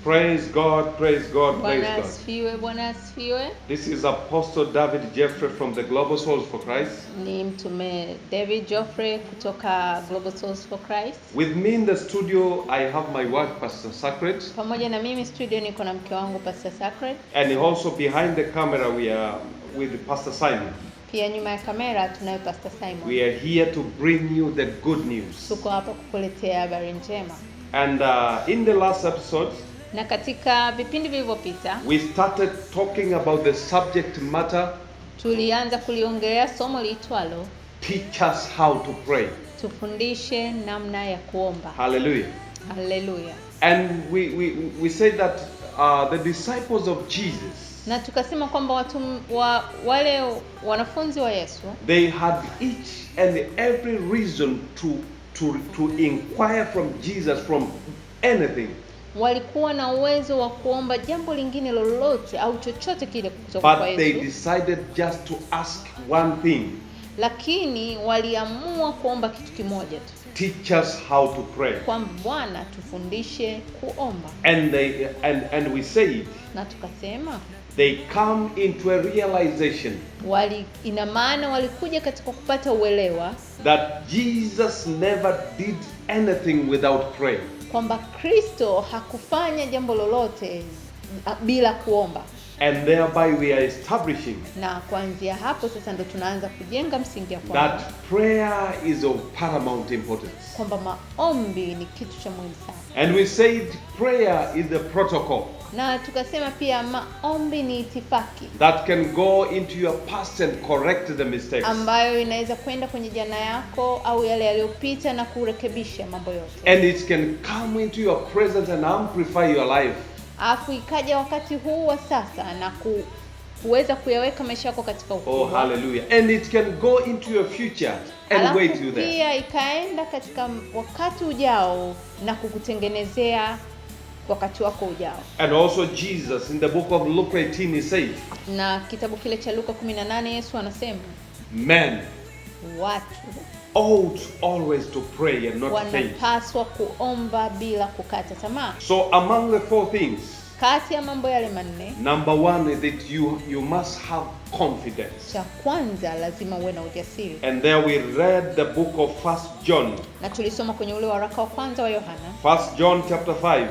Praise God, praise God, praise Bwana God. asifiwe, Bwana asifiwe. This is Apostle David Jeffrey from the Global Souls for Christ. Ni mtume David Geoffrey kutoka Global Souls for Christ. With me in the studio, I have my wife, Pastor Sacred. Pamoja na mimi studio niko na mke wangu Pastor Sacred. And also behind the camera, we are with Pastor Simon. Pia nyuma ya kamera tunaye Pastor Simon. We are here to bring you the good news. Tuko hapa kukuletea habari njema. And in the last episode, Na katika vipindi vilivyopita we started talking about the subject matter, tulianza kuliongelea somo liitwalo teach us how to pray. tufundishe namna ya kuomba. Hallelujah. Hallelujah. And we said that the disciples of Jesus, Na tukasema kwamba wale wanafunzi wa Yesu they had each and every reason to inquire from Jesus from anything. walikuwa na uwezo wa kuomba jambo lingine lolote au chochote kile kutoka kwa But they Yesu. decided just to ask one thing. Lakini waliamua kuomba kitu kimoja tu. Teach us how to pray. Kwamba Bwana tufundishe kuomba. And we said Na tukasema they come into a realization ina maana walikuja katika kupata uelewa that Jesus never did anything without praying. kwamba Kristo hakufanya jambo lolote bila kuomba. And thereby we are establishing Na kuanzia hapo sasa ndo tunaanza kujenga msingi wa kwamba that prayer is of paramount importance. kwamba maombi ni kitu cha muhimu sana. And we said prayer is the protocol Na tukasema pia maombi ni itifaki that can go into your past and correct the mistakes. ambayo inaweza kwenda kwenye jana yako au yale yaliyopita na kurekebisha mambo yote. And it can come into your presence and amplify your life. Afu ikaja wakati huu wa sasa na kuweza kuyaweka maisha yako katika ukubwa. Oh, hallelujah. And it can go into your future and wait you there. Pia ikaenda katika wakati ujao na kukutengenezea wakati wako ujao. And also Jesus in the book of Luke 18 he said, Na kitabu kile cha Luka 18 Yesu anasema men watu ought always to pray and not faint. wanapaswa kuomba bila kukata tamaa. So among the four things, Kati ya mambo yale manne, number one is that you must have confidence. cha kwanza lazima uwe na ujasiri. And there we read the book of 1 John. Na tulisoma kwenye ule waraka wa kwanza wa Yohana. 1 John chapter 5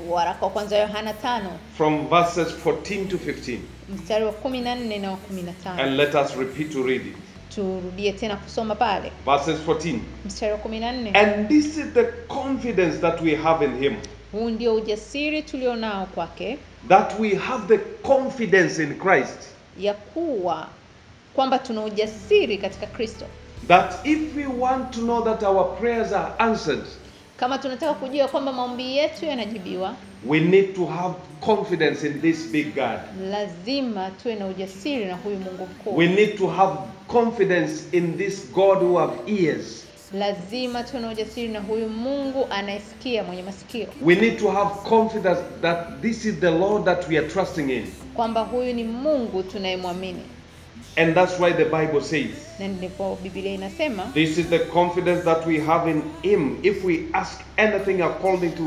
Waraka wa kwanza wa Yohana 5 from verses 14 to 15. mstari wa 14 na wa 15. And let us repeat to read it. Turudie tena kusoma pale. Verses 14. Mstari wa 14. And this is the confidence that we have in him. Huu ndio ujasiri tulionao kwake, That we have the confidence in Christ. ya kwamba tuna ujasiri katika Kristo. That if we want to know that our prayers are answered, Kama tunataka kujua kwamba maombi yetu yanajibiwa, we need to have confidence in this big God. lazima tuwe na ujasiri na huyu Mungu mkuu. We need to have confidence in this God who have ears. Lazima tuwe na ujasiri na huyu Mungu anayesikia, mwenye masikio. We need to have confidence that this is the Lord that we are trusting in. Kwamba huyu ni Mungu tunayemwamini. And that's why the Bible says, Na ndipo Biblia inasema, this is the confidence that we have in him. If we ask anything according to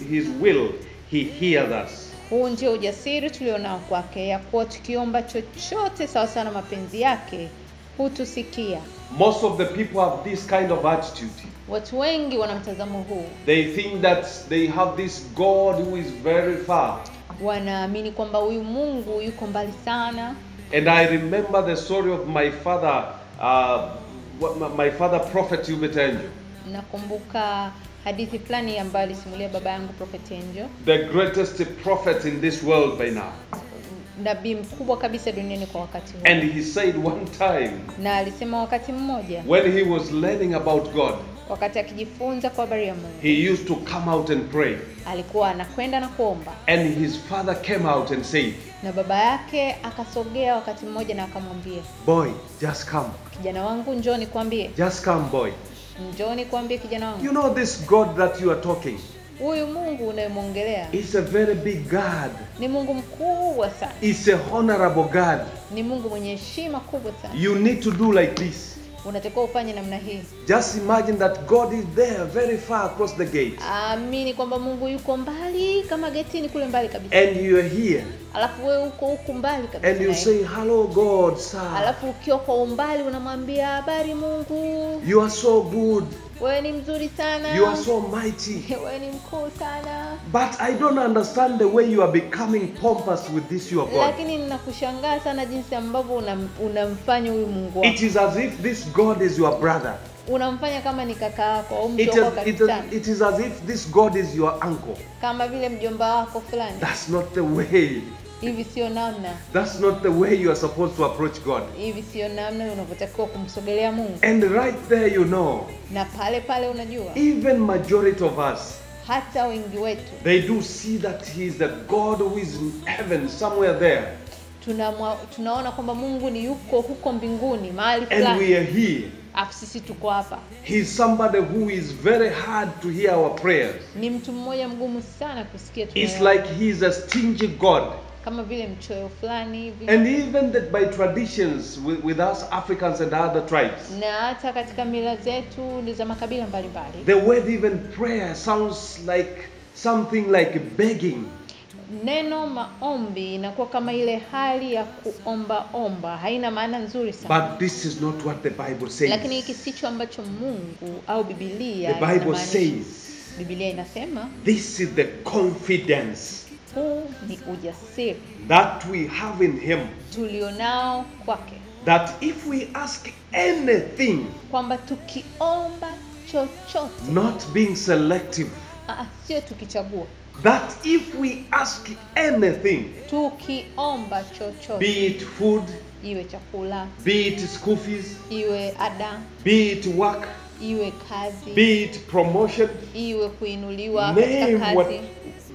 his will, he hears us. huu ndio ujasiri tulionao kwake, ya kuwa tukiomba chochote sawa sawa na mapenzi yake, hutusikia. Most of the people have this kind of attitude. Watu wengi wana mtazamo huu. They think that they have this God who is very far. Wanaamini kwamba huyu Mungu yuko mbali sana. And I remember the story of my father, Prophet Hubert Angel. Nakumbuka hadithi fulani ambayo alisimulia baba yangu Prophet Angel, The greatest prophet in this world by now. nabii mkubwa kabisa duniani kwa wakati huu. And he said one time, Na alisema wakati mmoja, when he was learning about God, wakati akijifunza kwa habari ya Mungu, he used to come out and pray. alikuwa anakwenda na kuomba. And his father came out and said, Na baba yake akasogea wakati mmoja na akamwambia, boy, just come. kijana wangu njoo nikwambie. Just come, boy. Njoo nikwambie kijana wangu. You know this God that you are talking, Huyu Mungu unayemwongelea it's a very big God. ni Mungu mkubwa sana. It's a honorable God. Ni Mungu mwenye heshima kubwa sana. You need to do like this. unatakiwa ufanye namna hii. Just imagine that God is there very far across the gate. Amini kwamba Mungu yuko mbali kama getini kule mbali kabisa. And you are here. Alafu wewe uko huko mbali kabisa. And you say, "Hello God, sir." Alafu ukiwa kwa umbali unamwambia, "Habari Mungu. You are so good. Wewe ni mzuri sana. You are so mighty. Wewe ni mkuu sana." But I don't understand the way you are becoming pompous with this your God. Lakini ninakushangaa sana jinsi ambavyo unamfanya huyu Mungu wako. It is as if this God is your brother. Unamfanya kama ni kaka yako au mjomba wako kabisa. It is as if this God is your uncle. Kama vile mjomba wako fulani. That's not the way. Hivi sio namna. That's not the way you are supposed to approach God. Hivi sio namna unavyotakiwa kumsogelea Mungu. And right there you know. Na pale unajua. Even majority of us, hata wengi wetu, they do see that he is the God who is in heaven somewhere there. Tunaona kwamba Mungu ni yuko huko mbinguni mahali fulani. And we are here. Afu sisi tuko hapa. He is somebody who is very hard to hear our prayers. Ni mtu mmoja mgumu sana kusikia tu. It's like he is a stingy God. Kama vile mchoyo fulani hivi. And even that by traditions with us Africans and other tribes. Na hata katika mila zetu za makabila mbalimbali. The word even prayer sounds like something like begging. Neno maombi inakuwa kama ile hali ya kuomba, haina maana nzuri sana. But this is not what the Bible says. Lakini hiki sicho ambacho Mungu au Biblia the Bible says. Biblia inasema, this is the confidence. Huu ni ujasiri that we have in him. Tulionao kwake. That if we ask anything. Kwamba tukiomba chochote. Not being selective. Sio tukichagua. That if we ask anything, tukiomba chochote, be it food, iwe chakula, be it school fees, iwe ada, be it work, iwe kazi, be it promotion, iwe kuinuliwa katika kazi,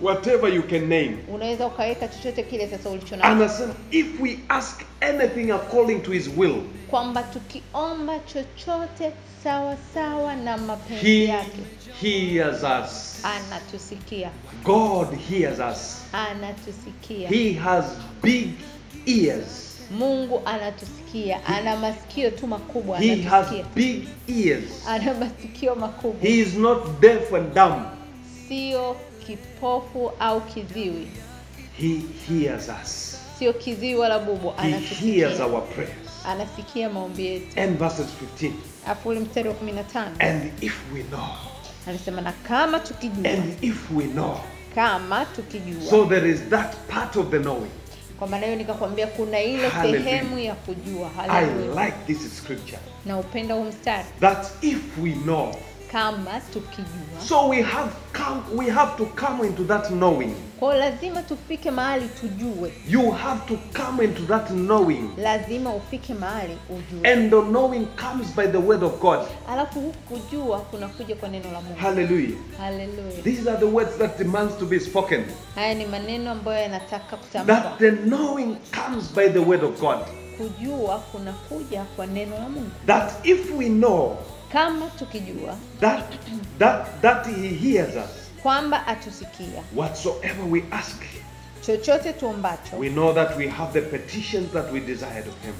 whatever you can name. Unaweza ukaweka chochote kile sasa ulichonacho. And if we ask anything according to his will, kwamba tukiomba chochote sawa sawa na mapenzi yake, he hears us. Anatusikia. God hears us. Anatusikia. He has big ears. Mungu anatusikia. Ana masikio tu makubwa, He anatusikia. has big ears. Ana masikio makubwa. He is not deaf and dumb. Sio kipofu au kiziwi. He hears us. Sio kiziwi wala bubu, anatusikia. He hears our prayers. Anasikia maombi yetu. And verses 15. Afu ule mstari wa 15. And if we know. Anasema na kama tukijua. And if we know. Kama tukijua. So there is that part of the knowing. Kwa maana hiyo nikakwambia kuna ile sehemu ya kujua. Hallelujah. I like this scripture. Na upenda huu mstari. That if we know. Kama tukijua. So we have to come into that knowing. Kwa lazima tufike mahali tujue. You have to come into that knowing. Lazima ufike mahali ujue. And the knowing comes by the word of God. Alafu kujua kunakuja kwa neno la Mungu. Hallelujah. Hallelujah. These are the words that demands to be spoken. Haya ni maneno ambayo yanataka kutamkwa. That the knowing comes by the word of God. Kujua kunakuja kwa neno la Mungu. That if we know. Kama tukijua. That he hears us. Kwamba atusikia. Whatsoever we ask. Chochote tuombacho. We know that we have the petitions that we desired of him.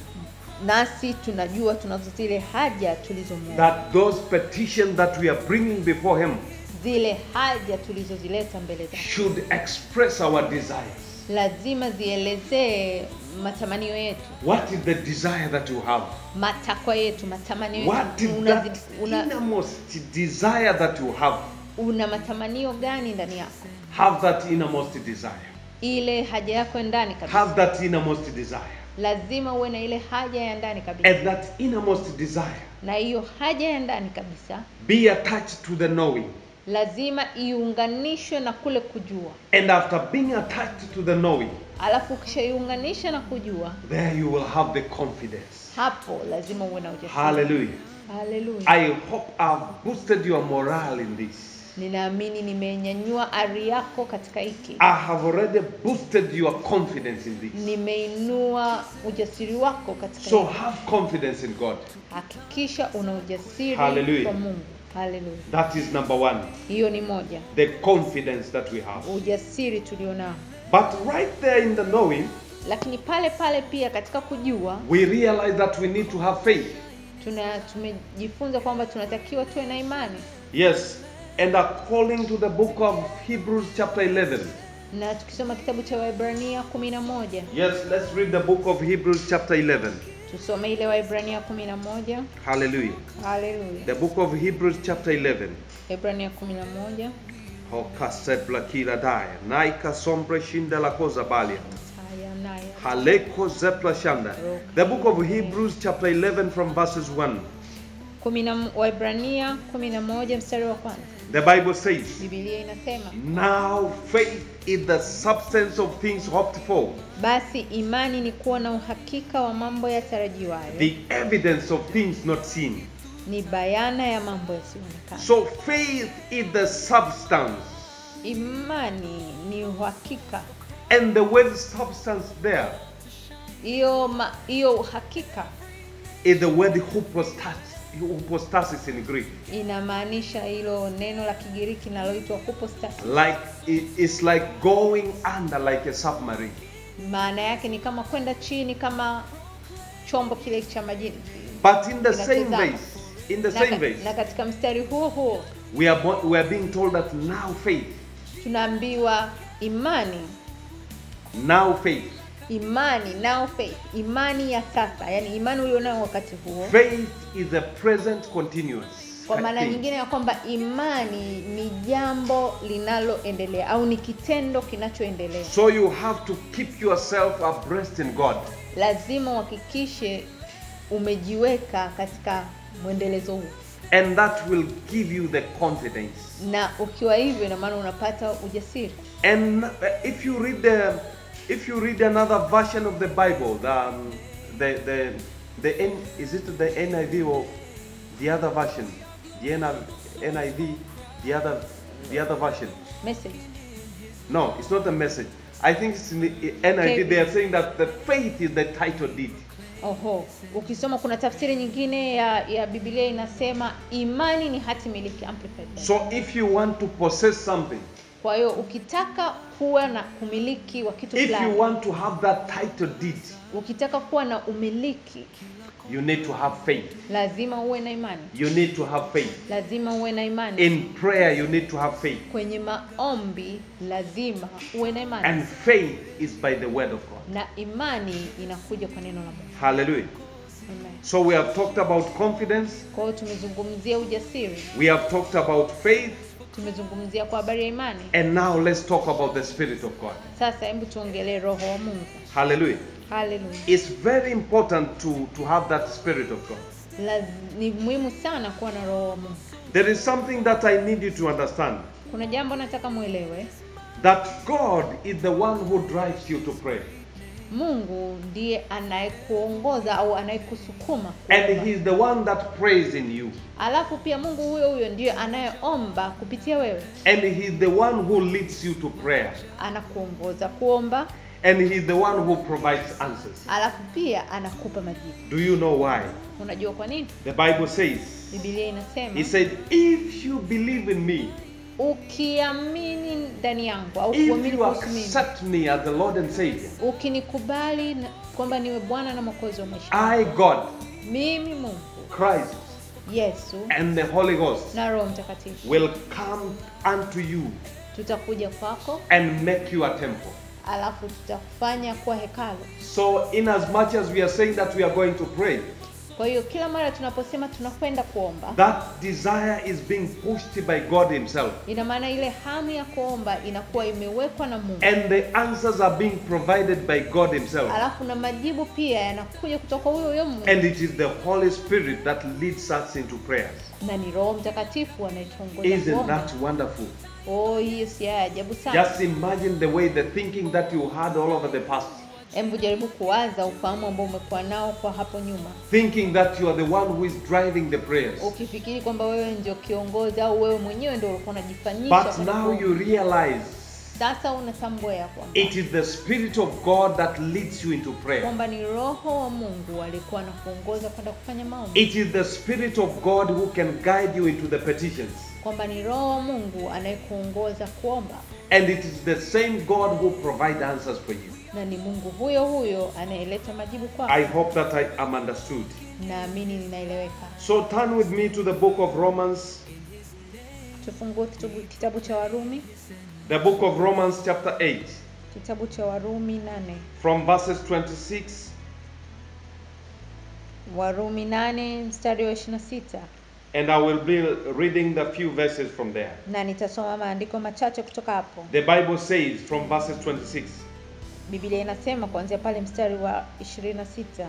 Nasi tunajua tunazo zile haja tulizomwomba. That those petitions that we are bringing before him. Zile haja tulizozileta mbele zake. Should express our desires. Lazima zielezee matamanio yetu. What is the desire that you have? Matakwa yetu, matamanio yetu. What is that innermost desire that you have? Una matamanio gani ndani yako? Have that innermost desire. Ile haja yako ndani kabisa. Have that innermost desire. Lazima uwe na ile haja ya ndani kabisa. And that innermost desire. Na hiyo haja ya ndani kabisa. Be attached to the knowing. Lazima iunganishwe na kule kujua. And after being attached to the knowing. Alafu ukishaiunganisha na kujua. There you will have the confidence. Hapo lazima uwe na ujasiri. Hallelujah. Hallelujah. I hope I've boosted your morale in this. Ninaamini nimenyanyua ari yako katika hiki. I have already boosted your confidence in this. Nimeinua ujasiri wako katika hiki. So have confidence in God. Hakikisha una ujasiri kwa Mungu. Hallelujah. That is number one. Hiyo ni moja. The confidence that we have. Ujasiri tulionao. But right there in the knowing, lakini pale pia katika kujua, we realize that we need to have faith. tumejifunza kwamba tunatakiwa tuwe na imani. Yes, and according to the book of Hebrews chapter 11. Na tukisoma kitabu cha Waebrania 11. Yes, let's read the book of Hebrews chapter 11. Tusome ile Waebrania 11. Hallelujah. Hallelujah. The book of Hebrews chapter 11. Waebrania 11. Hokaset blakira daya, naika sombre shinda la cosa balia. Naya. Haleko zepla shanda. The book of Hebrews chapter 11 from verses 1. Waebrania 11 mstari wa kwanza. The Bible says, Biblia inasema, now faith is the substance of things hoped for, basi imani ni kuwa na uhakika wa mambo yatarajiwayo, the evidence of things not seen. ni bayana ya mambo yasiyoonekana. So faith is the substance. Imani ni uhakika. And the word substance there Iyo uhakika is the word hypostasis in Greek. inamaanisha hilo neno la Kigiriki linaloitwa hypostasis. Like it's like going under like a submarine. Maana yake ni kama kwenda chini kama chombo kile cha majini. But in the same way, na katika mstari huo we are being told that now faith. Tunaambiwa imani. Now faith. Imani ya sasa, yani imani ulionayo wakati huo. Faith is a present continuous. Kwa maana nyingine ya kwamba imani ni jambo linaloendelea au ni kitendo kinachoendelea. So you have to keep yourself abreast in God. Lazima uhakikishe umejiweka katika mwendelezo huu. And that will give you the confidence. Na ukiwa hivyo na maana unapata ujasiri. And if you read another version of the Bible, is it the NIV or the other version? The NIV, the other version. Message. No, it's not a message. I think it's in the NIV. Okay. They are saying that the faith is the title deed. Ukisoma kuna tafsiri nyingine ya Biblia inasema imani ni hati miliki, amplified. So if you want to possess something, kwa hiyo ukitaka kuwa na umiliki wa kitu fulani, if you want to have that title deed, ukitaka kuwa na umiliki, you need to have faith. Lazima uwe na imani. You need to have faith. Lazima uwe na imani. In prayer you need to have faith. Kwenye maombi lazima uwe na imani. And faith is by the word of God. Na imani inakuja kwa neno la Mungu. Hallelujah. Amen. So we have talked about confidence. Kwa hiyo tumezungumzia ujasiri. We have talked about faith. Tumezungumzia kwa habari ya imani. And now let's talk about the Spirit of God. Sasa hebu tuongelee roho wa Mungu. Hallelujah. Hallelujah. It's very important to have that Spirit of God. Ni muhimu sana kuwa na roho wa Mungu. There is something that I need you to understand. Kuna jambo nataka muelewe. That God is the one who drives you to pray. Mungu ndiye anayekuongoza au anayekusukuma. And he is the one that prays in you. Alafu pia Mungu huyo ndiye anayeomba kupitia wewe. And he is the one who leads you to prayer. Anakuongoza kuomba. And he is the one who provides answers. Alafu pia anakupa majibu. Do you know why? Unajua kwa nini? The Bible says, Biblia inasema, he said, if you believe in me, ukiamini ndani yangu au kuamini kuhusu mimi, accept me as the Lord and Savior, ukinikubali kwamba niwe Bwana na Mwokozi wa maisha, I God, mimi Mungu, Christ, Yesu and the Holy Ghost na Roho Mtakatifu will come unto you, tutakuja kwako and make you a temple. Alafu tutakufanya kuwa hekalu. So in as much as we are saying that we are going to pray, kwa hiyo kila mara tunaposema tunakwenda kuomba, that desire is being pushed by God himself. Ina maana ile hamu ya kuomba inakuwa imewekwa na Mungu. And the answers are being provided by God himself. Alafu na majibu pia yanakuja kutoka huyo Mungu. And it is the Holy Spirit that leads us into prayers. Na ni Roho Mtakatifu anayetuongoza. Isn't that wonderful? Oh, yes, ya ajabu sana. Just imagine the way, the thinking that you had all over the past. Hebu jaribu kuwaza ufahamu ambao umekuwa nao kwa hapo nyuma. Thinking that you are the one who is driving the prayers. Ukifikiri kwamba wewe ndio kiongozi au wewe mwenyewe ndio ulikuwa unajifanyisha. But now you realize, sasa unatambua ya kwamba it is the Spirit of God that leads you into prayer. Kwamba ni Roho wa Mungu alikuwa anakuongoza kwenda kufanya maombi. It is the Spirit of God who can guide you into the petitions. Kwamba ni Roho wa Mungu anayekuongoza kuomba. And it is the same God who provides answers for you. Na ni Mungu huyo anayeleta majibu kwako. I hope that I am understood. Naamini ninaeleweka. So turn with me to the book of Romans. Tufungue kitabu cha Warumi. The book of Romans chapter 8. Kitabu cha Warumi 8. From verses 26. Warumi 8 mstari wa 26. And I will be reading the few verses from there. Na nitasoma maandiko machache kutoka hapo. The Bible says from verses 26. Biblia inasema kuanzia pale mstari wa 26.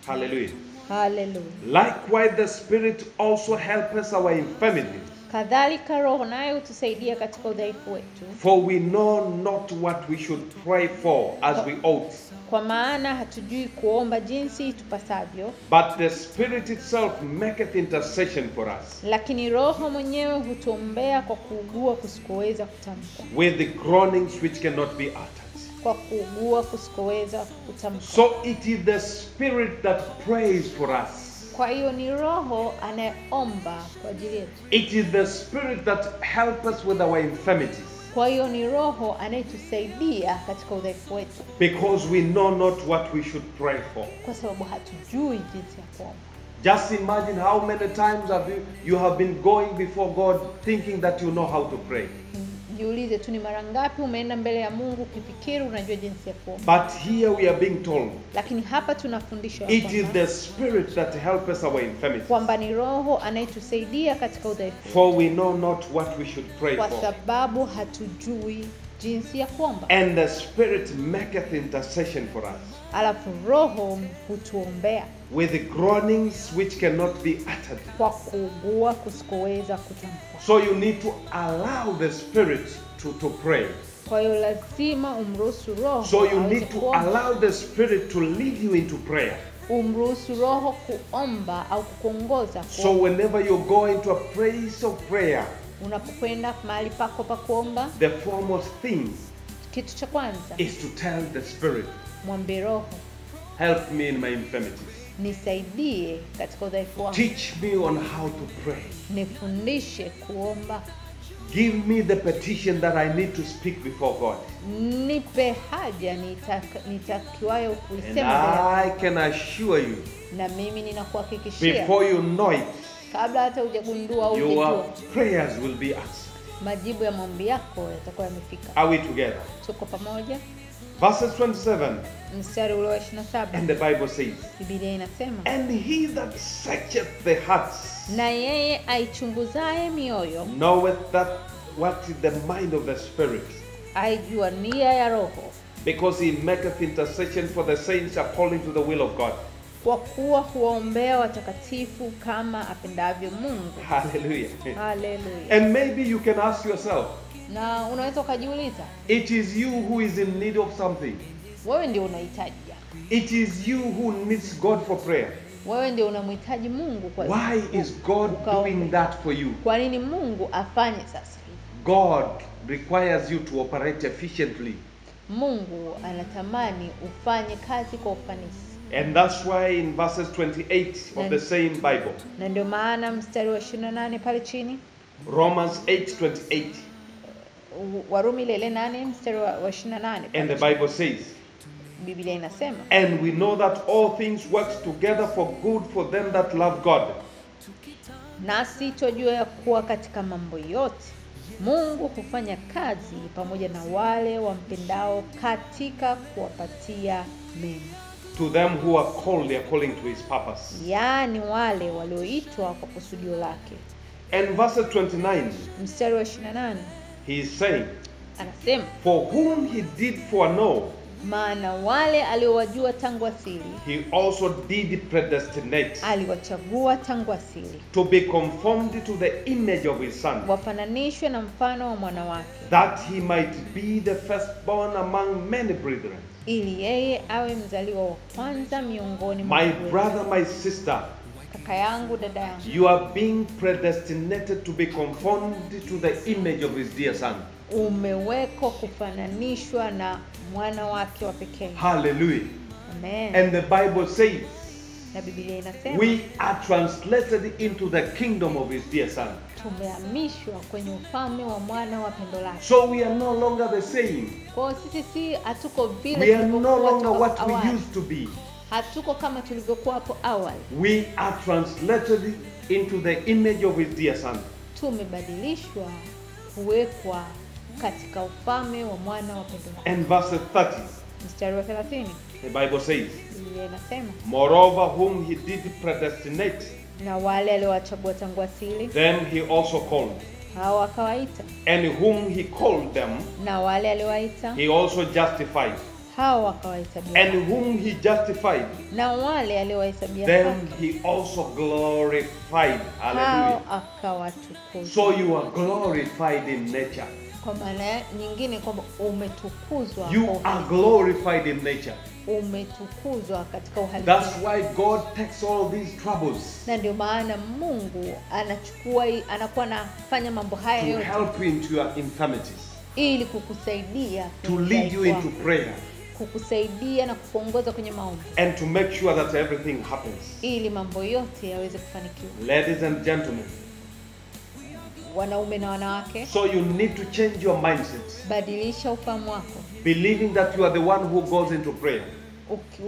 Hallelujah. Hallelujah. Likewise the Spirit also helps our infirmities. Kadhalika Roho naye hutusaidia katika udhaifu wetu. For we know not what we should pray for as we ought. Kwa maana hatujui kuomba jinsi itupasavyo. But the Spirit itself maketh intercession for us. Lakini Roho mwenyewe hutuombea kwa kuugua kusikoweza kutamka. With the groanings which cannot be uttered. Kwa kuugua kusikoweza kutamka. So it is the Spirit that prays for us. Kwa hiyo ni Roho anayeomba kwa ajili yetu. It is the Spirit that helps us with our infirmities. Kwa hiyo ni Roho anayetusaidia katika udhaifu wetu. Because we know not what we should pray for. Kwa sababu hatujui jinsi ya kuomba. Just imagine how many times you have been going before God thinking that you know how to pray. Jiulize tu ni mara ngapi umeenda mbele ya Mungu ukifikiri unajua jinsi ya kuomba. But here we are being told. Lakini hapa tunafundishwa It is the Spirit that helps us our infirmities. kwamba ni Roho anayetusaidia katika udhaifu. For we know not what we should pray kwa for. sababu hatujui jinsi ya kuomba. And the Spirit maketh intercession for us. Alafu Roho hutuombea With the groanings which cannot be uttered. kwa kuugua kusikoweza kutamka. So you need to allow the Spirit to pray. Kwa hiyo lazima umruhusu Roho. So you aweze need to kuomba. allow the Spirit to lead you into prayer. Umruhusu Roho kuomba au kukuongoza So kuomba. whenever you go into a place of prayer, Unapokwenda mahali pako pa kuomba, the foremost thing kitu cha kwanza is to tell the Spirit, mwambie Roho, help me in my infirmities. nisaidie katika udhaifu wangu. Teach me on how to pray. Nifundishe kuomba. Give me the petition that I need to speak before God. Nipe haja nitakiwayo And kulisema mbele I can assure you, na mimi ninakuhakikishia before you know it, kabla hata hujagundua au your hujajua, prayers will be answered. majibu ya maombi yako yatakuwa yamefika. Are we together? Tuko pamoja? Verses 27, Mstari ule wa and 27. the Bible says, Biblia inasema, and he that searcheth the hearts na yeye aichunguzaye mioyo knoweth that what is the mind of the Spirit, aijua nia ya Roho, because he maketh intercession for the saints according to the will of God. kwa kuwa huwaombea watakatifu kama apendavyo Mungu. Hallelujah. Hallelujah. And maybe you can ask yourself, Na unaweza ukajiuliza, it is you who is in need of something. wewe ndio unahitaji. It is you who needs God for prayer. Wewe ndio unamhitaji Mungu kwa Why is God doing that for you? Kwa nini Mungu afanye sasa hivi? God requires you to operate efficiently. Mungu anatamani ufanye kazi kwa ufanisi. And that's why in verses 28 of the same Bible, Na ndio maana mstari wa 28 pale chini, Romans 8:28, Warumi ile 8 mstari wa 28 and the pale Bible says, Biblia inasema, and we know that all things work together for good for them that love God. nasi twajua ya kuwa katika mambo yote Mungu hufanya kazi pamoja na wale wampendao katika kuwapatia mema. To them who are called according to his purpose. Yaani wale walioitwa kwa kusudio lake. And verse 29, Mstari wa 28 he is saying, anasema, for whom he did foreknow, maana wale aliowajua tangu asili he also did predestinate aliwachagua tangu asili to be conformed to the image of his son, wafananishwe na mfano wa mwana wake, that he might be the firstborn among many brethren. ili yeye awe mzaliwa wa kwanza miongoni mwa My ndugu zetu. brother, my sister, Kaka yangu, dada yangu, you are being predestinated to be conformed to the image of his dear son. umewekwa kufananishwa na mwana wake wa pekee. Hallelujah. Amen. And the Bible says, Na Biblia inasema we are translated into the kingdom of his dear son. tumehamishwa kwenye ufalme wa mwana wa pendo lake. So we are no longer the same. Kwa hiyo sisi hatuko vile We are no tulivyokuwa longer toka what we awali. used to be. Hatuko kama tulivyokuwa hapo awali. We are translated into the image of his dear son. Tumebadilishwa kuwekwa katika ufalme wa mwana wa pendo lake. And verse 30. Mstari wa 30. The Bible says, Biblia inasema, moreover whom he did predestinate, na wale aliowachagua tangu asili, them he also called. hao akawaita. And whom he called them, Na wale aliowaita, he also justified. hao akawahesabia. And whom he justified, Na wale aliowahesabia them haki, he also glorified. hao Hallelujah. akawatukuza. So you are glorified in nature. Kwa maana nyingine kwamba umetukuzwa. You kwa are glorified in nature. umetukuzwa katika uhalisia. That's why God takes all these troubles Na ndio maana Mungu anakuwa anafanya mambo haya to yote help you into your infirmities, ili kukusaidia, to lead you into prayer, kukusaidia na kukuongoza kwenye maombi, and to make sure that everything happens. ili mambo yote yaweze kufanikiwa. Ladies and gentlemen, Wanaume na wanawake, so you need to change your mindset, badilisha ufahamu wako. believing that you are the one who goes into prayer.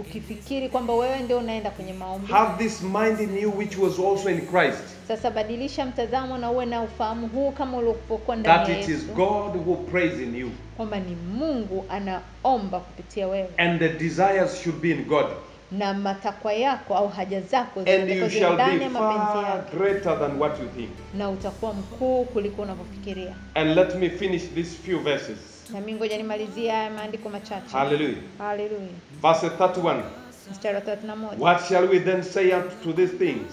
Ukifikiri kwamba wewe ndio unaenda kwenye maombi. Have this mind in you which was also in Christ, Sasa badilisha mtazamo na uwe na ufahamu huu kama uliokuwa ndani that ya it is Yesu, God who prays in you, kwamba ni Mungu anaomba kupitia wewe, and the desires should be in God, na matakwa yako au haja zako and you zitakuwa shall ndani be ya mapenzi far yake, greater than what you think. na utakuwa mkuu kuliko unavyofikiria. And let me finish these few verses. Na mimi ngoja nimalizie haya maandiko machache. Hallelujah. Hallelujah. Verse 31. Mstari wa 31. What shall we then say to these things?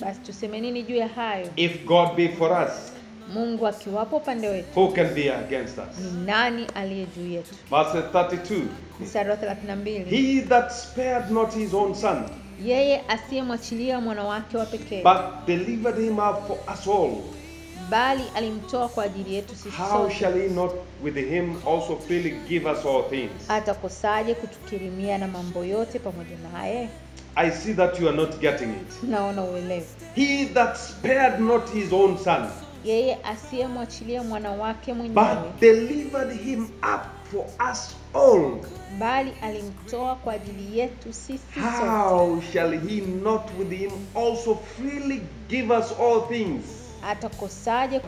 Basi tuseme nini juu ya hayo? If God be for us, Mungu akiwapo upande wetu, who can be against us? ni nani aliye juu yetu? Verse 32. Mstari wa 32. He that spared not his own son, Yeye asiyemwachilia mwana wake wa pekee, but delivered him up for us all, bali alimtoa kwa ajili yetu sisi how sote, shall he not with him also freely give us all things? atakosaje kutukirimia na mambo yote pamoja naye? I see that you are not getting it. Naona uelewe. He that spared not his own son, Yeye asiyemwachilia mwana wake mwenyewe, but delivered him up for us all, bali alimtoa kwa ajili yetu sisi sote, how shall he not with him also freely give us all things? atakosaje?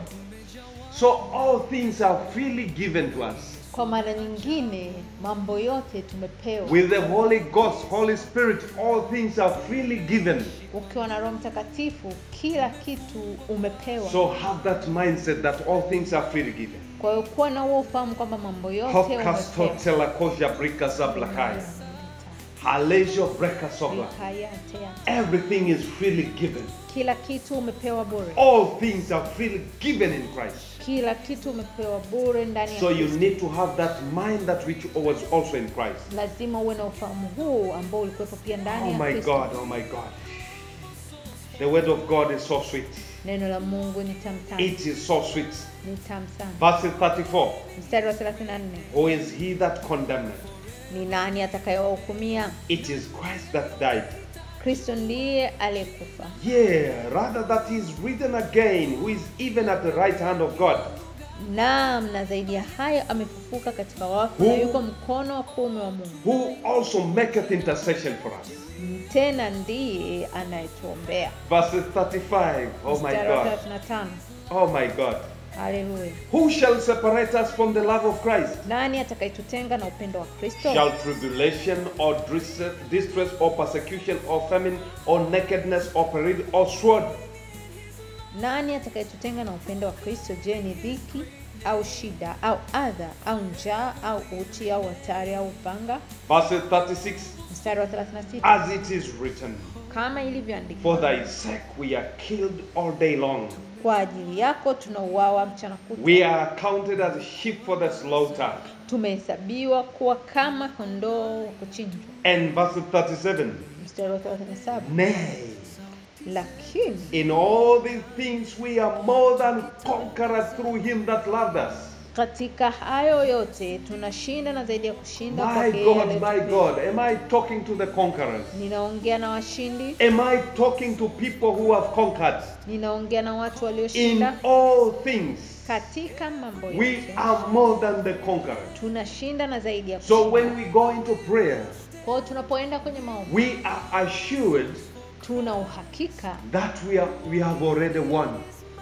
So all things are freely given to us. Kwa maana nyingine mambo yote tumepewa. With the Holy Ghost, Holy Spirit, all things are freely given. Ukiwa na Roho Mtakatifu kila kitu umepewa. So have that mindset that all things are freely given. Kwa hiyo kuwa na huo ufahamu kwamba mambo yote umepewa. Everything is freely given. Kila kitu umepewa bure. All things are freely given in Christ. Kila kitu umepewa bure ndani ya So you Kristo. need to have that mind that which was also in Christ. Lazima uwe na ufahamu huu ambao ulikuwepo pia ndani Oh ya my Kristo. God, oh my God. The word of God is so sweet. Neno la Mungu ni tamu sana. It is so sweet. Ni tamu sana. Verse 34. Mstari wa 34. Who is he that condemned? Ni nani atakayewahukumia? It is Christ that died. Kristo ndiye aliyekufa. Yeah, rather that he is risen again, who is even at the right hand of God. Naam, na zaidi ya hayo amefufuka katika wafu na yuko mkono wa kuume wa Mungu. Who also maketh intercession for us. Tena ndiye anayetuombea. Verse 35. Oh my Mstari wa God. 35. Oh my God. Hallelujah. Who shall separate us from the love of Christ? Nani atakayetutenga na upendo wa Kristo? Shall tribulation or distress or persecution or famine or nakedness or peril or sword? Nani atakayetutenga na upendo wa Kristo? Je, ni dhiki au shida au adha au njaa au uchi au hatari au upanga? Verse 36. Mstari wa 36. As it is written, Kama ilivyoandikwa, for thy sake we are killed all day long. kwa ajili yako tunauawa mchana kutwa. We are counted as sheep for the slaughter. Tumehesabiwa kuwa kama kondoo wa kuchinjwa. And verse 37. Mstari wa 37. Nay, Lakini in all these things we are more than conquerors through him that loved us. katika hayo yote tunashinda na zaidi ya kushinda My kwake God, yeye my aliyetupenda. God, am I talking to the conquerors? Ninaongea na washindi, Am I talking to people who have conquered? ninaongea na watu In walioshinda. all things, Katika mambo we yote are more than the conquerors. tunashinda na zaidi ya So kushinda. when we go into prayer, Kwa hiyo tunapoenda kwenye maombi, we are assured tuna uhakika that we have already won.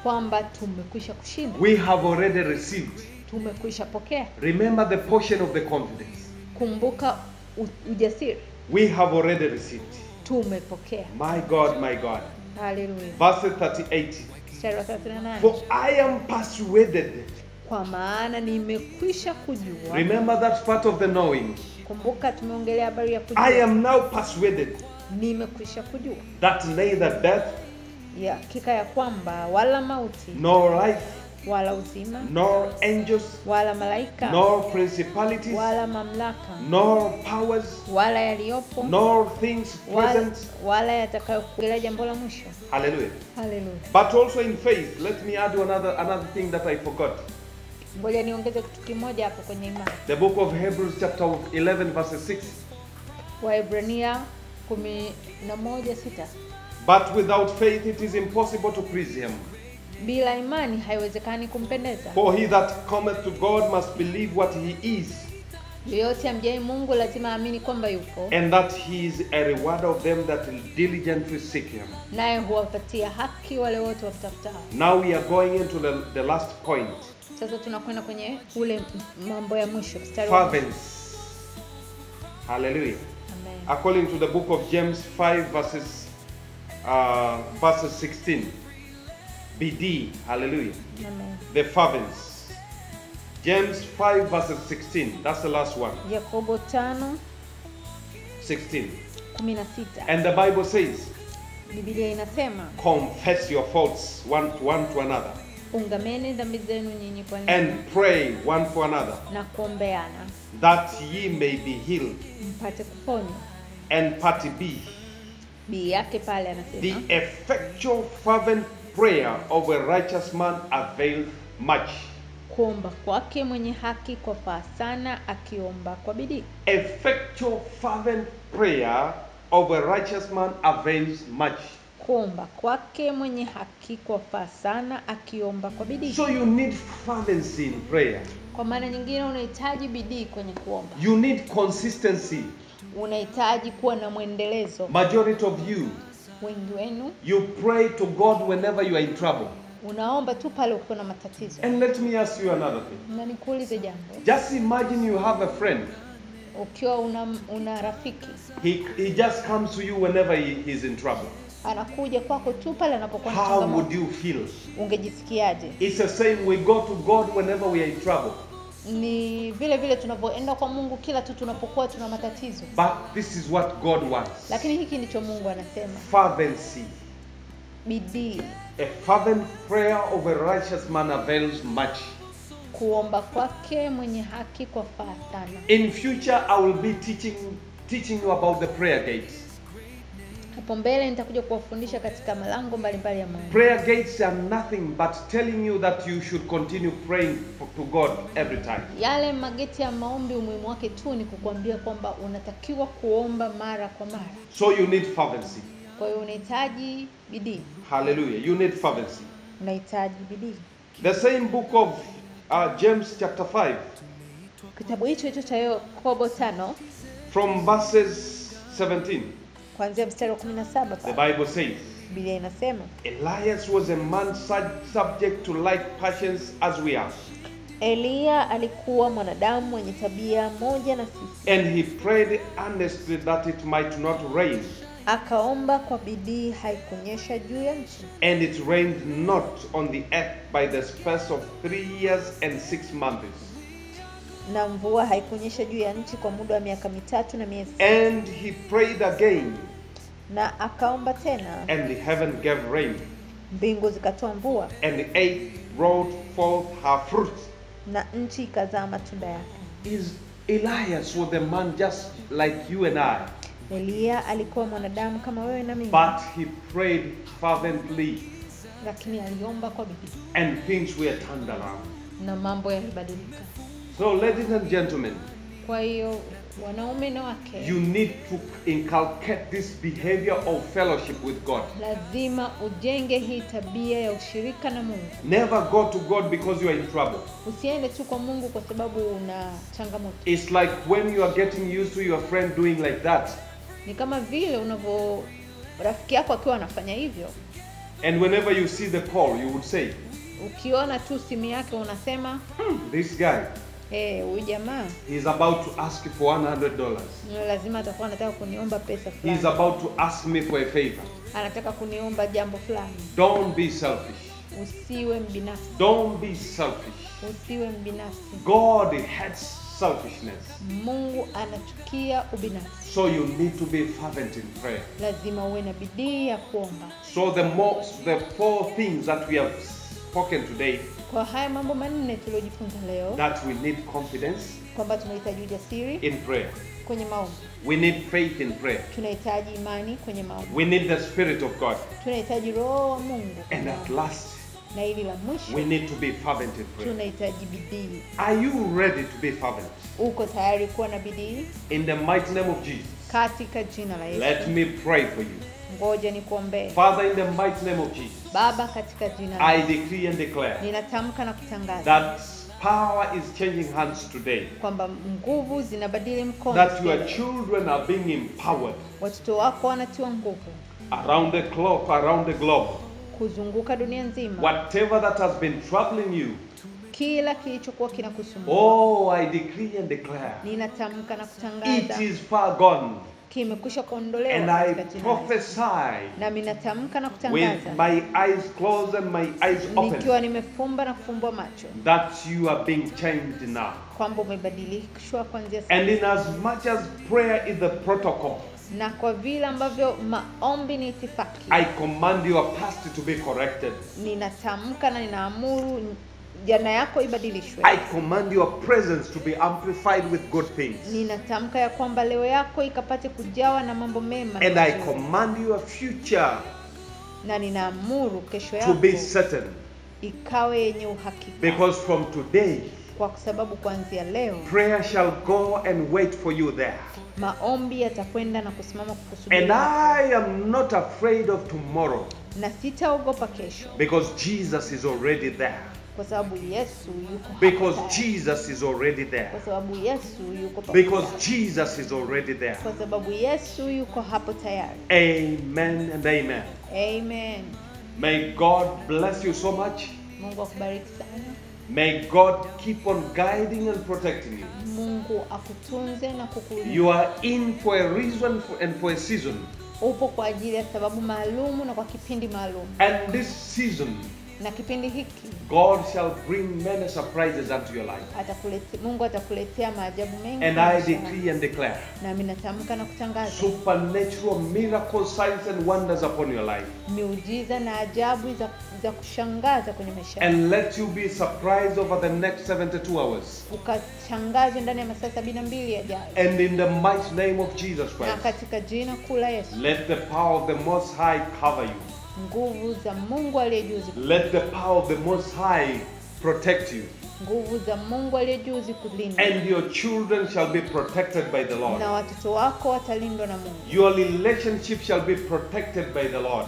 kwamba tumekwisha kushinda. We have already received. Tumekwisha pokea. Remember the portion of the confidence. Kumbuka ujasiri. We have already received. Tumepokea. My God, my God. Hallelujah. Verse 38. Mstari wa 38. For I am persuaded. Kwa maana nimekwisha kujua. Remember that part of the knowing. Kumbuka tumeongelea habari ya kujua. I am now persuaded. Nimekwisha kujua. That neither death, ya hakika ya kwamba wala mauti, nor life, wala uzima, nor angels, wala malaika, nor principalities, wala mamlaka, nor powers, wala yaliyopo, nor things present, wala yatakayokuja jambo la mwisho. hallelujah. Hallelujah. But also in faith, let me add another thing that I forgot. Ngoja niongeze kitu kimoja hapo kwenye imani. The book of Hebrews chapter 11 verse 6. Waebrania 11:6. But without faith it is impossible to please him. Bila imani haiwezekani kumpendeza. For he that cometh to God must believe what he is, Yeyote amjaye Mungu lazima aamini kwamba yuko, and that he is a rewarder of them that diligently seek him. naye huwapatia haki wale wote wamtafutao. Now we are going into the last point. Sasa tunakwenda kwenye ule mambo ya mwisho, mstari. Fervency. Hallelujah. Amen. According to the book of James 5 verses 16. BD. Hallelujah. Amen. The fervency. James 5 verses 16. That's the last one. Yakobo 5:16. 16. And the Bible says, Biblia inasema, confess your faults one to another, ungameni dhambi zenu nyinyi kwa ninyi, and pray one for another, na kuombeana that ye may be healed. mpate kuponywa. And part B, Bii yake pale anasema, the effectual fervent prayer of a righteous man availeth much. kuomba kwake mwenye haki kwafaa sana, akiomba kwa bidii. Effectual fervent prayer of a righteous man avails much. Kuomba kwake mwenye haki kwafaa sana, akiomba kwa bidii. So you need fervency in prayer. Kwa maana nyingine unahitaji bidii kwenye kuomba. You need consistency. Unahitaji kuwa na mwendelezo. Majority of you, Wengi wenu you pray to God whenever you are in trouble. unaomba tu pale uko na matatizo. And let me ask you another thing. Na nikuulize jambo. Just imagine you have a friend. Ukiwa una rafiki, He just comes to you whenever he's in trouble. anakuja kwako tu pale anapokuwa na How changamoto. would you feel? Ungejisikiaje? It's the same, we go to God whenever we are in trouble. Ni vile vile tunavyoenda kwa Mungu kila tu tunapokuwa tuna matatizo. But this is what God wants. Lakini hiki ndicho Mungu anasema. Fervency. Bidii. A fervent prayer of a righteous man avails much. Kuomba kwake mwenye haki kwafaa sana. In future, I will be teaching you about the prayer gates. Hapo mbele nitakuja kuwafundisha katika malango mbalimbali ya maombi. Prayer gates are nothing but telling you that you should continue praying to God every time. Yale mageti ya maombi umuhimu wake tu ni kukuambia kwamba unatakiwa kuomba mara kwa mara. So you need fervency. Kwa hiyo unahitaji bidii. Hallelujah. You need fervency. Unahitaji bidii. The same book of James chapter 5. Kitabu hicho cha Yakobo 5 From verses 17. kuanzia mstari wa 17 The pale. Bible says, Biblia inasema, Elias was a man subject to like passions as we are. Eliya alikuwa mwanadamu mwenye tabia moja na sisi. And he prayed earnestly that it might not rain. Akaomba kwa bidii haikunyesha juu ya nchi. And it rained not on the earth by the space of 3 years and 6 months. Na mvua haikunyesha juu ya nchi kwa muda wa miaka 3 na miezi. And he prayed again, Na akaomba tena, and the heaven gave rain, mbingu zikatoa mvua, and the earth brought forth her fruit. na nchi ikazaa matunda yake. Elias was a man just like you and I, Eliya alikuwa mwanadamu kama wewe na mimi, but he prayed fervently, lakini aliomba kwa bidii and things were turned around. na mambo yalibadilika. So, ladies and gentlemen, Kwa hiyo wanaume na wake, you need to inculcate this behavior of fellowship with God. lazima ujenge hii tabia ya ushirika na Mungu. Never go to God because you are in trouble. Usiende tu kwa Mungu kwa sababu una changamoto. It's like when you are getting used to your friend doing like that. Ni kama vile rafiki yako akiwa anafanya hivyo. And whenever you see the call, you would say, ukiona tu simu yake unasema, this guy, huyu jamaa, he's about to ask for $100. lazima atakuwa anataka kuniomba pesa fulani. He's about to ask me for a favor. Anataka kuniomba jambo fulani. Don't be selfish. Usiwe mbinafsi. Don't be selfish. Usiwe mbinafsi. God hates selfishness. Mungu anachukia ubinafsi. So you need to be fervent in prayer. Lazima uwe na bidii ya kuomba. So the 4 things that we have spoken today, kwa haya mambo manne tuliojifunza leo, that we need confidence, kwamba tunahitaji ujasiri in prayer. Kwenye maombi. We need faith in prayer. Tunahitaji imani kwenye maombi. We need the Spirit of God. Tunahitaji Roho wa Mungu. And at last, na hili la mwisho, we need to be fervent in prayer. tunahitaji bidii. Are you ready to be fervent? Uko tayari kuwa na bidii? In the mighty name of Jesus, katika jina la Yesu, let me pray for you. ngoja nikuombee. Father, in the mighty name of Jesus, Baba, katika jina la I Yesu, decree and declare ninatamka na kutangaza that power is changing hands today. kwamba nguvu zinabadili mkono. That your children are being empowered watoto wako wanatiwa nguvu around the clock, around the globe. kuzunguka dunia nzima. Whatever that has been troubling you, kila kilichokuwa kinakusumbua, oh, I decree and declare, ninatamka na it kutangaza is far gone. kimekwisha kuondolewa And I katika jina la Yesu. prophesy Na ninatamka na with kutangaza my eyes closed and my eyes open nikiwa nimefumba na kufumbua macho that you are being changed now. kwamba umebadilishwa kuanzia sasa. And in as much as prayer is the protocol, Na kwa vile ambavyo maombi ni itifaki, I command your past to be corrected. ninatamka na ninaamuru jana yako ibadilishwe. I command your presence to be amplified with good things. Ninatamka ya kwamba leo yako ikapate kujawa na mambo mema. And I command your future na ninaamuru kesho to yako be certain. ikawe yenye uhakika. Because from today, kwa sababu kuanzia leo prayer shall go and wait for you there. maombi yatakwenda na kusimama kukusubiri. And I am not afraid of tomorrow. Na sitaogopa kesho. Because Jesus is already there. Kwa sababu Yesu yuko hapa. Because Jesus is already there. Kwa sababu Yesu yuko hapa. Because Jesus is already there. Kwa sababu Yesu yuko hapo tayari. Amen and amen. Amen. May God bless you so much. Mungu akubariki sana. May God keep on guiding and protecting you. Mungu akutunze na kukulinda. You are in for a reason and for a season. Upo kwa ajili ya sababu maalumu na kwa kipindi maalum. And this season, na kipindi hiki God shall bring many surprises unto your life. Mungu atakuletea maajabu mengi. And I decree and declare na mimi natamka na kutangaza supernatural miracles, signs and wonders upon your life. Miujiza na ajabu za kushangaza kwenye maisha yako. And let you be surprised over the next 72 hours. Ukashangazwe ndani ya masaa 72 yajayo. And in the mighty name of Jesus Christ, na katika jina kuu la Yesu, let the power of the Most High cover you. Nguvu za Mungu aliye juu zikulinda. Let the power of the Most High protect you. Nguvu za Mungu aliye juu zikulinda. And your children shall be protected by the Lord. Na watoto wako watalindwa na Mungu. Your relationship shall be protected by the Lord.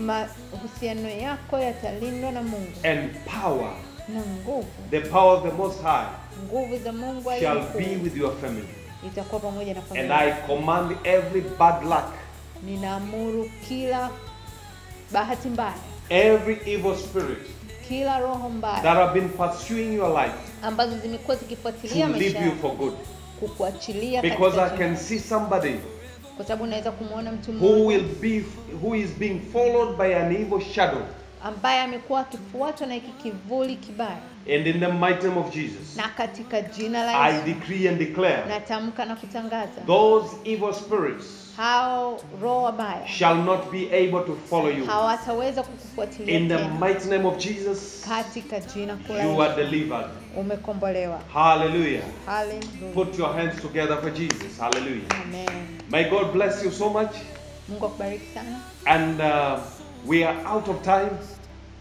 Mahusiano yako yatalindwa na Mungu. And power, na nguvu, the power of the Most High, nguvu za Mungu shall be with your family. itakuwa pamoja na familia. And I command every bad luck, ninaamuru kila bahati mbaya, every evil spirit kila roho mbaya that have been pursuing your life ambazo zimekuwa zikifuatilia to maisha leave you yako, for good. kukuachilia Because I can see somebody kwa sababu naweza kumuona mtu mmoja who is being followed by an evil shadow. ambaye amekuwa akifuatwa na kivuli kibaya. And in the mighty name of Jesus, na katika jina la I Yesu, decree and declare, natamka na kutangaza, those evil spirits hao roho wabaya shall not be able to follow you. hawataweza kukufuatilia In the tena. mighty name of Jesus, katika jina kuu la you Yesu, are delivered. umekombolewa. Hallelujah. Hallelujah. Put your hands together for Jesus. Hallelujah. Amen. May God bless you so much. Mungu akubariki sana. And we are out of time,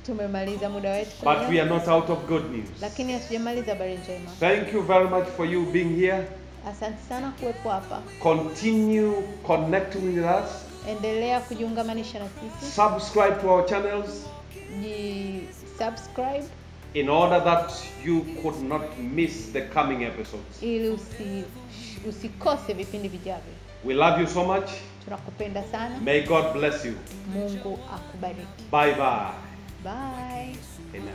Tumemaliza muda wetu kwa but leo, we are not out of good news. lakini hatujamaliza habari njema. Thank you very much for you being here. Asante sana kuwepo hapa. Continue connecting with us. Endelea kujiungamanisha na sisi. Subscribe to our channels. Subscribe in order that you could not miss the coming episodes. Ili usikose vipindi vijavyo. We love you so much. Tunakupenda sana. May God bless you. Mungu akubariki. Bye bye. Bye. Amen.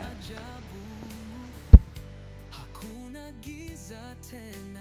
Hakuna giza tena.